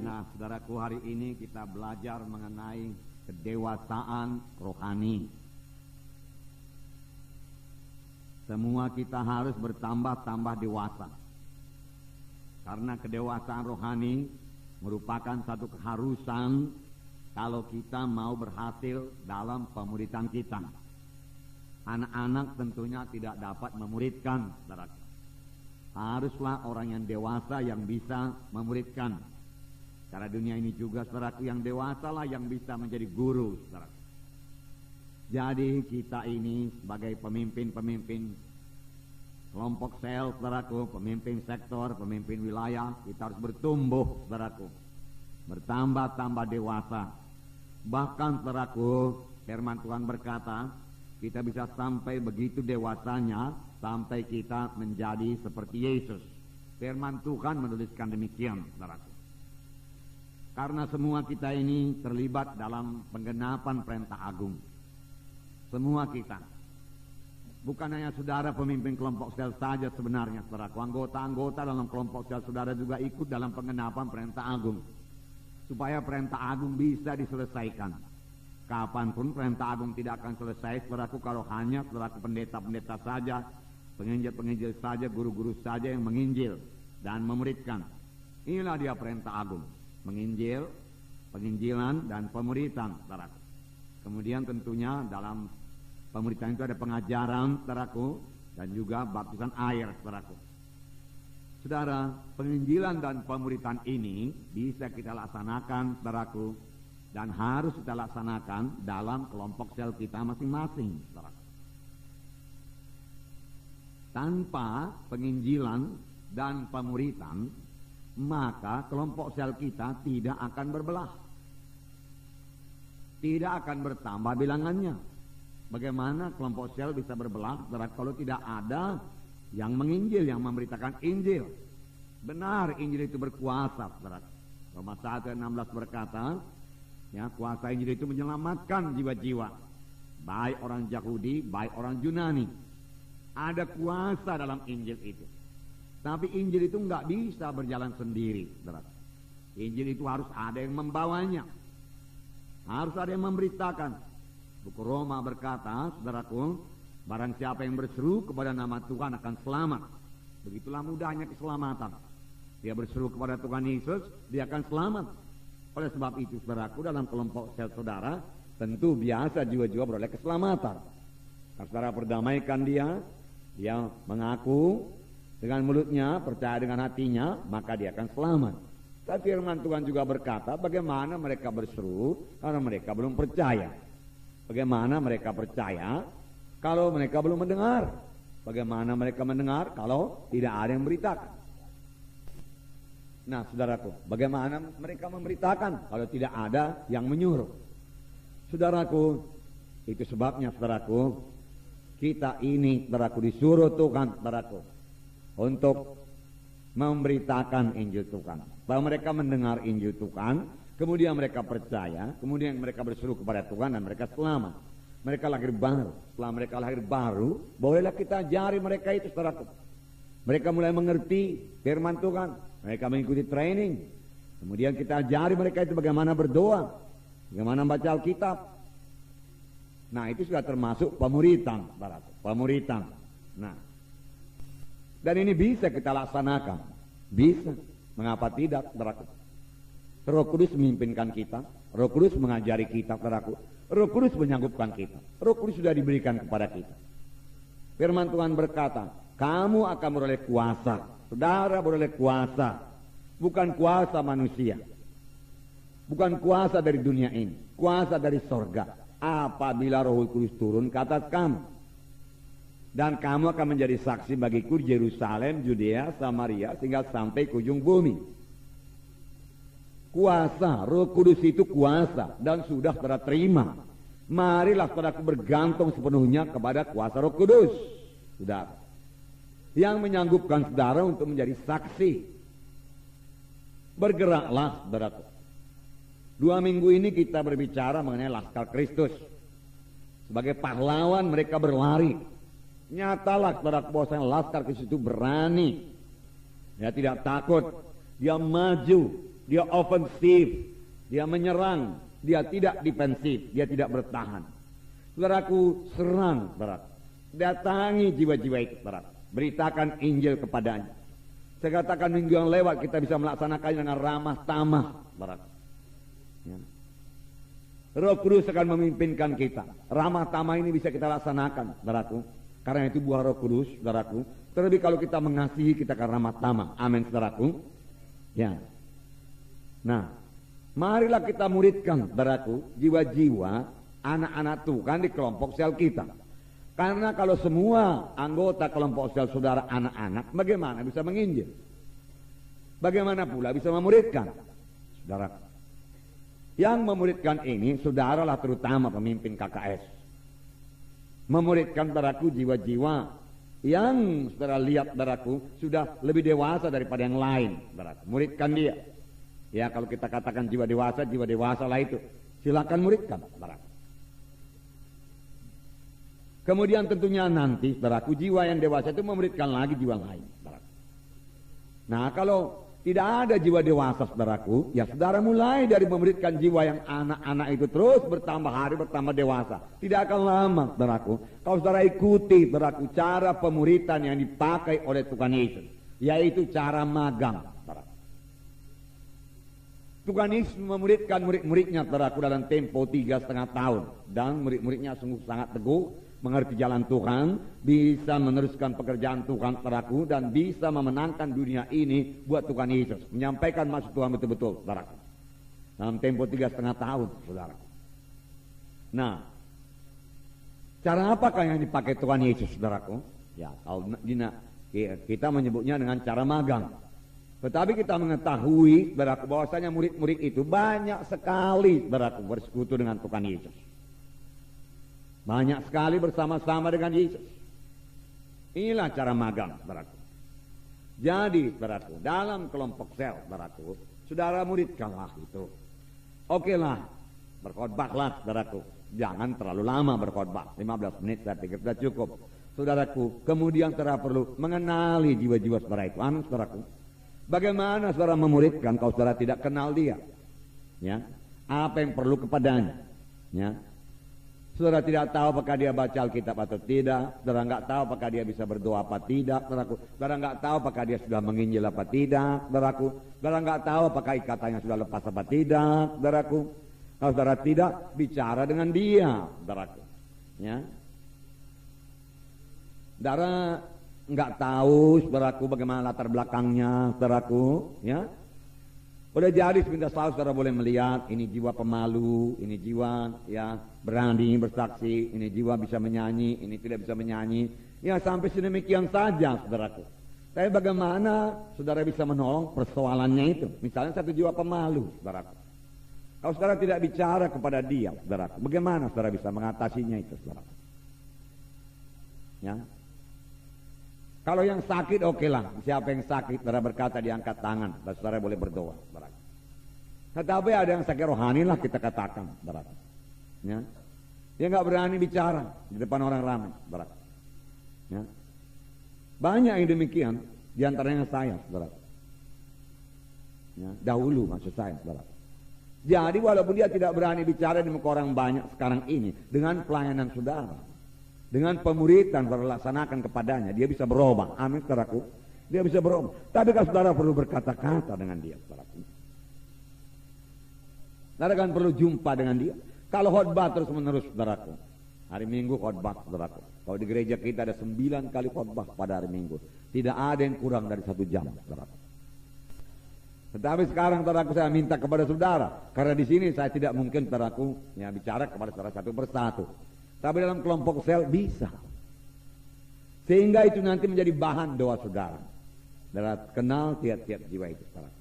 Nah, saudaraku, hari ini kita belajar mengenai kedewasaan rohani. Semua kita harus bertambah-tambah dewasa. Karena kedewasaan rohani merupakan satu keharusan kalau kita mau berhasil dalam pemuridan kita. Anak-anak tentunya tidak dapat memuridkan, saudaraku. Haruslah orang yang dewasa yang bisa memuridkan. Karena dunia ini juga, saudaraku, yang dewasa lah yang bisa menjadi guru, saudaraku. Jadi kita ini sebagai pemimpin-pemimpin kelompok sel, saudaraku, pemimpin sektor, pemimpin wilayah, kita harus bertumbuh, saudaraku, bertambah-tambah dewasa. Bahkan, saudaraku, firman Tuhan berkata, kita bisa sampai begitu dewasanya sampai kita menjadi seperti Yesus. Firman Tuhan menuliskan demikian, saudaraku. Karena semua kita ini terlibat dalam penggenapan perintah agung. Semua kita. Bukan hanya saudara pemimpin kelompok sel saja sebenarnya, saudaraku. Anggota-anggota dalam kelompok sel saudara juga ikut dalam penggenapan perintah agung. Supaya perintah agung bisa diselesaikan. Kapanpun perintah agung tidak akan selesai, saudaraku, kalau hanya saudaraku pendeta-pendeta saja, penginjil-penginjil saja, guru-guru saja yang menginjil dan memuridkan. Inilah dia perintah agung. Menginjil, penginjilan, dan pemuridan, saudaraku. Kemudian tentunya dalam pemuridan itu ada pengajaran, saudaraku, dan juga baptisan air, saudaraku. Saudara, penginjilan dan pemuridan ini bisa kita laksanakan, saudaraku, dan harus kita laksanakan dalam kelompok sel kita masing-masing, saudaraku. Tanpa penginjilan dan pemuridan, maka kelompok sel kita tidak akan berbelah, tidak akan bertambah bilangannya. Bagaimana kelompok sel bisa berbelah kalau tidak ada yang menginjil, yang memberitakan Injil? Benar, Injil itu berkuasa, saudara. Roma 1 ayat 16 berkata, ya, kuasa Injil itu menyelamatkan jiwa-jiwa, baik orang Yahudi, baik orang Yunani. Ada kuasa dalam Injil itu. Tapi Injil itu nggak bisa berjalan sendiri, saudara. Injil itu harus ada yang membawanya, harus ada yang memberitakan. Buku Roma berkata, saudaraku, barang siapa yang berseru kepada nama Tuhan akan selamat. Begitulah mudahnya keselamatan. Dia berseru kepada Tuhan Yesus, dia akan selamat. Oleh sebab itu, saudaraku, dalam kelompok sel saudara, tentu biasa jiwa-jiwa beroleh keselamatan. Kalau saudara perdamaikan dia mengaku dengan mulutnya, percaya dengan hatinya, maka dia akan selamat. Tapi firman Tuhan juga berkata, bagaimana mereka berseru karena mereka belum percaya. Bagaimana mereka percaya kalau mereka belum mendengar? Bagaimana mereka mendengar kalau tidak ada yang memberitakan? Nah, saudaraku, bagaimana mereka memberitakan kalau tidak ada yang menyuruh? Saudaraku, itu sebabnya, saudaraku, kita ini, saudaraku, disuruh Tuhan, saudaraku, untuk memberitakan Injil Tuhan. Bahwa mereka mendengar Injil Tuhan, kemudian mereka percaya, kemudian mereka berseru kepada Tuhan dan mereka selamat. Mereka lahir baru. Setelah mereka lahir baru, bolehlah kita ajari mereka itu, saudaraku. Mereka mulai mengerti firman Tuhan. Mereka mengikuti training. Kemudian kita ajari mereka itu bagaimana berdoa, bagaimana membaca Alkitab. Nah, itu sudah termasuk pemuridan, saudaraku. Pemuridan. Nah, dan ini bisa kita laksanakan. Bisa. Mengapa tidak, saudaraku? Roh Kudus memimpinkan kita. Roh Kudus mengajari kita, saudaraku. Roh Kudus menyanggupkan kita. Roh Kudus sudah diberikan kepada kita. Firman Tuhan berkata, kamu akan beroleh kuasa. Saudara beroleh kuasa. Bukan kuasa manusia. Bukan kuasa dari dunia ini. Kuasa dari sorga. Apabila Roh Kudus turun ke atas kamu. Dan kamu akan menjadi saksi bagiku di Yerusalem, Judea, Samaria, sehingga sampai ke ujung bumi. Kuasa, Roh Kudus itu kuasa, dan sudah saudara terima. Marilah saudaraku bergantung sepenuhnya kepada kuasa Roh Kudus. Saudara, yang menyanggupkan saudara untuk menjadi saksi. Bergeraklah, saudaraku. 2 minggu ini kita berbicara mengenai Laskar Kristus. Sebagai pahlawan mereka berlari. Nyatalah, saudaraku, bahwa Laskar Kristus itu berani. Dia tidak takut. Dia maju. dia ofensif, dia menyerang, dia tidak defensif, dia tidak bertahan. Saudaraku, serang, saudaraku. Datangi jiwa-jiwa itu, saudaraku. Beritakan Injil kepadanya. Saya katakan minggu yang lewat kita bisa melaksanakannya dengan ramah tamah, saudaraku. Ya. Roh Kudus akan memimpinkan kita. Ramah tamah ini bisa kita laksanakan, saudaraku. Karena itu buah Roh Kudus, saudaraku. Terlebih kalau kita mengasihi, kita akan ramah tamah. Amin, saudaraku. Ya. Nah, marilah kita muridkan, saudaraku, jiwa-jiwa anak-anak Tuhan di kelompok sel kita. Karena kalau semua anggota kelompok sel saudara anak-anak, bagaimana bisa menginjil? Bagaimana pula bisa memuridkan? Saudaraku. Yang memuridkan ini, saudaralah terutama pemimpin KKS. Memuridkan, saudaraku, jiwa-jiwa yang saudara lihat, saudaraku, sudah lebih dewasa daripada yang lain, saudaraku. Muridkan dia. Ya, kalau kita katakan jiwa dewasa lah itu. Silakan muridkan, saudaraku. Kemudian tentunya nanti, saudaraku, jiwa yang dewasa itu memuridkan lagi jiwa lain, saudaraku. Nah, kalau tidak ada jiwa dewasa, saudaraku, ya saudara mulai dari memuridkan jiwa yang anak-anak itu terus bertambah hari, bertambah dewasa. Tidak akan lama, saudaraku. Kalau saudara ikuti, saudaraku, cara pemuridan yang dipakai oleh Tuhan Yesus, yaitu cara magang, saudaraku. Tuhan Yesus memuridkan murid-muridnya, saudaraku, dalam tempo 3,5 tahun. Dan murid-muridnya sungguh sangat teguh, mengerti jalan Tuhan, bisa meneruskan pekerjaan Tuhan, saudaraku, dan bisa memenangkan dunia ini buat Tuhan Yesus. Menyampaikan maksud Tuhan betul-betul, saudaraku. Dalam tempo 3,5 tahun, saudaraku. Nah, cara apakah yang dipakai Tuhan Yesus, saudaraku? Ya, kalau kita menyebutnya dengan cara magang. Tetapi kita mengetahui, saudaraku, bahwasanya murid-murid itu banyak sekali, saudaraku, bersekutu dengan Tuhan Yesus. Banyak sekali bersama-sama dengan Yesus. Inilah cara magang, saudaraku. Jadi, saudaraku, dalam kelompok sel, saudaraku, saudara muridkanlah itu. Okelah, berkhotbahlah, saudaraku. Jangan terlalu lama berkhotbah, 15 menit saya pikir sudah cukup. Saudaraku, kemudian saudara perlu mengenali jiwa-jiwa saudara itu. Saudaraku, bagaimana saudara memuridkan kalau saudara tidak kenal dia? Ya, apa yang perlu kepadanya? Ya. Saudara tidak tahu apakah dia baca Alkitab atau tidak. Saudara nggak tahu apakah dia bisa berdoa apa tidak, saudaraku. Saudara nggak tahu apakah dia sudah menginjil apa tidak, saudaraku. Saudara nggak tahu apakah ikatannya sudah lepas apa tidak, saudaraku. Kalau saudara tidak, bicara dengan dia, saudaraku. Ya. Saudara nggak tahu, saudaraku, bagaimana latar belakangnya, saudaraku. Ya. Boleh jadi sebentar saudara boleh melihat ini jiwa pemalu, ini jiwa ya berani bersaksi, ini jiwa bisa menyanyi, ini tidak bisa menyanyi. Ya sampai sedemikian saja, saudaraku. Tapi bagaimana saudara bisa menolong persoalannya itu? Misalnya satu jiwa pemalu, saudaraku. Kalau saudara tidak bicara kepada dia, saudaraku, bagaimana saudara bisa mengatasinya itu, saudaraku? Ya. Kalau yang sakit, oke lah. Siapa yang sakit, saudara berkata diangkat tangan, dan saudara boleh berdoa. Tetapi ada yang sakit rohani lah kita katakan, saudara. Ya. Dia nggak berani bicara di depan orang ramai, saudara. Ya. Banyak yang demikian, diantaranya saya, saudara. Ya. Dahulu maksud saya, saudara. Jadi walaupun dia tidak berani bicara di muka orang banyak sekarang ini, dengan pelayanan saudara, dengan pemuridan berlaksanakan kepadanya, dia bisa berubah. Amin, saudaraku. Dia bisa berubah. Tapi kalau saudara perlu berkata-kata dengan dia, saudaraku. Saudara kan perlu jumpa dengan dia. Kalau khotbah terus menerus, saudaraku. Hari Minggu khotbah, saudaraku. Kalau di gereja kita ada 9 kali khotbah pada hari Minggu. Tidak ada yang kurang dari 1 jam, saudaraku. Tetapi sekarang, saudaraku, saya minta kepada saudara, karena di sini saya tidak mungkin, saudaraku, ya bicara kepada saudara satu persatu. Tapi dalam kelompok sel bisa. Sehingga itu nanti menjadi bahan doa saudara. Saudara kenal tiap-tiap jiwa itu, saudara.